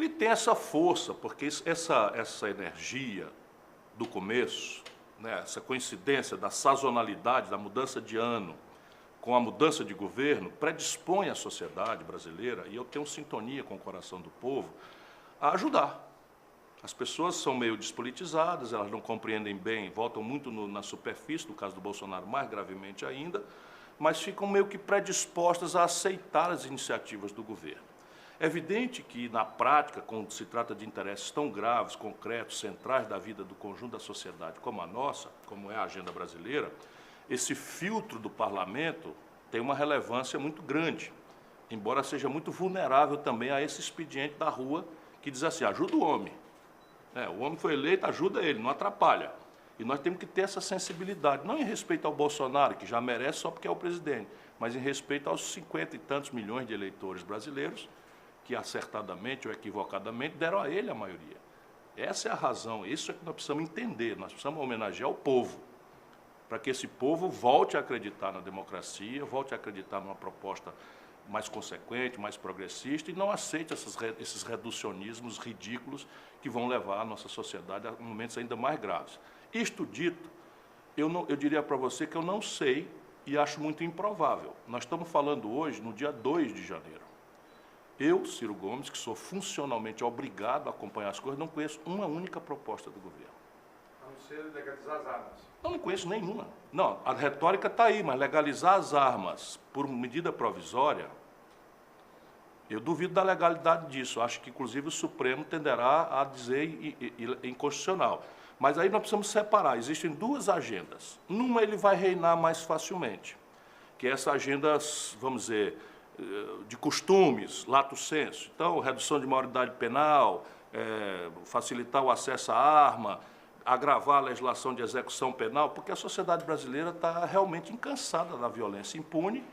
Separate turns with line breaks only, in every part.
ele tem essa força, porque essa energia do começo, né, essa coincidência da sazonalidade, da mudança de ano, com a mudança de governo, predispõe a sociedade brasileira, e eu tenho sintonia com o coração do povo, a ajudar. As pessoas são meio despolitizadas, elas não compreendem bem, voltam muito na superfície, no caso do Bolsonaro mais gravemente ainda, mas ficam meio que predispostas a aceitar as iniciativas do governo. É evidente que, na prática, quando se trata de interesses tão graves, concretos, centrais da vida do conjunto da sociedade como a nossa, como é a agenda brasileira, esse filtro do parlamento tem uma relevância muito grande, embora seja muito vulnerável também a esse expediente da rua que diz assim, ajuda o homem. O homem foi eleito, ajuda ele, não atrapalha. E nós temos que ter essa sensibilidade, não em respeito ao Bolsonaro, que já merece só porque é o presidente, mas em respeito aos 50 e tantos milhões de eleitores brasileiros que acertadamente ou equivocadamente deram a ele a maioria. Essa é a razão, isso é que nós precisamos entender, nós precisamos homenagear o povo, para que esse povo volte a acreditar na democracia, volte a acreditar numa proposta mais consequente, mais progressista, e não aceite esses reducionismos ridículos que vão levar a nossa sociedade a momentos ainda mais graves. Isto dito, eu diria para você que eu não sei e acho muito improvável. Nós estamos falando hoje no dia 2 de janeiro. Eu, Ciro Gomes, que sou funcionalmente obrigado a acompanhar as coisas, não conheço uma única proposta do governo.
A não ser legalizar as armas.
Não conheço nenhuma. Não, a retórica está aí, mas legalizar as armas por medida provisória, eu duvido da legalidade disso. Acho que, inclusive, o Supremo tenderá a dizer inconstitucional. Mas aí nós precisamos separar. Existem duas agendas. Numa ele vai reinar mais facilmente, que é essa agenda, vamos dizer, de costumes, lato sensu. Então, redução de maioridade penal, facilitar o acesso à arma, agravar a legislação de execução penal, porque a sociedade brasileira está realmente cansada da violência impune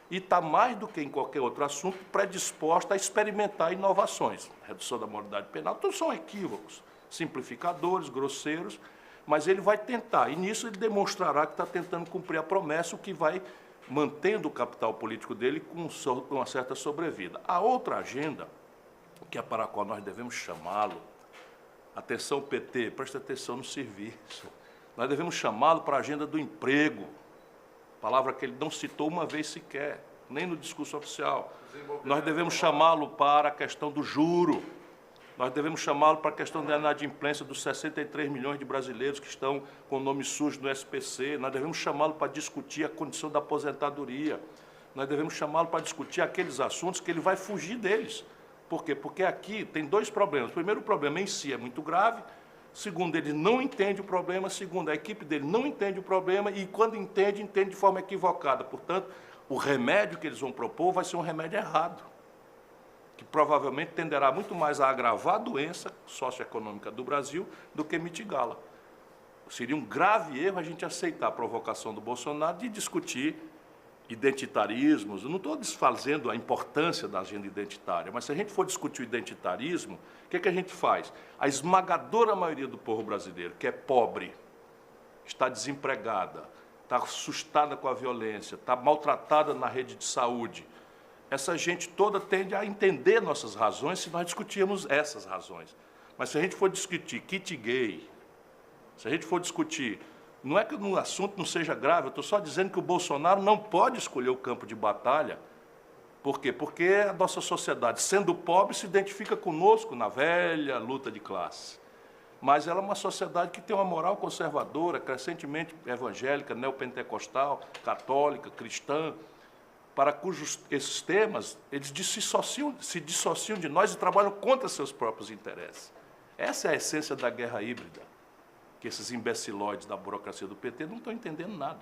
e está, mais do que em qualquer outro assunto, predisposta a experimentar inovações. Redução da maioridade penal, todos são equívocos, simplificadores, grosseiros, mas ele vai tentar, e nisso ele demonstrará que está tentando cumprir a promessa, o que vai mantendo o capital político dele com uma certa sobrevida. A outra agenda, que é para a qual nós devemos chamá-lo, atenção PT, presta atenção no serviço, nós devemos chamá-lo para a agenda do emprego, palavra que ele não citou uma vez sequer, nem no discurso oficial. Nós devemos chamá-lo para a questão do juro, nós devemos chamá-lo para a questão da inadimplência dos 63 milhões de brasileiros que estão com o nome sujo no SPC, nós devemos chamá-lo para discutir a condição da aposentadoria, nós devemos chamá-lo para discutir aqueles assuntos que ele vai fugir deles. Por quê? Porque aqui tem dois problemas. Primeiro, o problema em si é muito grave. Segundo, ele não entende o problema. Segundo, a equipe dele não entende o problema e, quando entende, entende de forma equivocada. Portanto, o remédio que eles vão propor vai ser um remédio errado, que provavelmente tenderá muito mais a agravar a doença socioeconômica do Brasil do que mitigá-la. Seria um grave erro a gente aceitar a provocação do Bolsonaro de discutir identitarismos. Eu não estou desfazendo a importância da agenda identitária, mas se a gente for discutir o identitarismo, o que é que a gente faz? A esmagadora maioria do povo brasileiro, que é pobre, está desempregada, está assustada com a violência, está maltratada na rede de saúde, essa gente toda tende a entender nossas razões se nós discutirmos essas razões. Mas se a gente for discutir kit gay, se a gente for discutir... Não é que o assunto não seja grave, eu estou só dizendo que o Bolsonaro não pode escolher o campo de batalha. Por quê? Porque a nossa sociedade, sendo pobre, se identifica conosco na velha luta de classe. Mas ela é uma sociedade que tem uma moral conservadora, crescentemente evangélica, neopentecostal, católica, cristã, para cujos esses temas eles se dissociam de nós e trabalham contra seus próprios interesses. Essa é a essência da guerra híbrida, que esses imbecilóides da burocracia do PT não estão entendendo nada.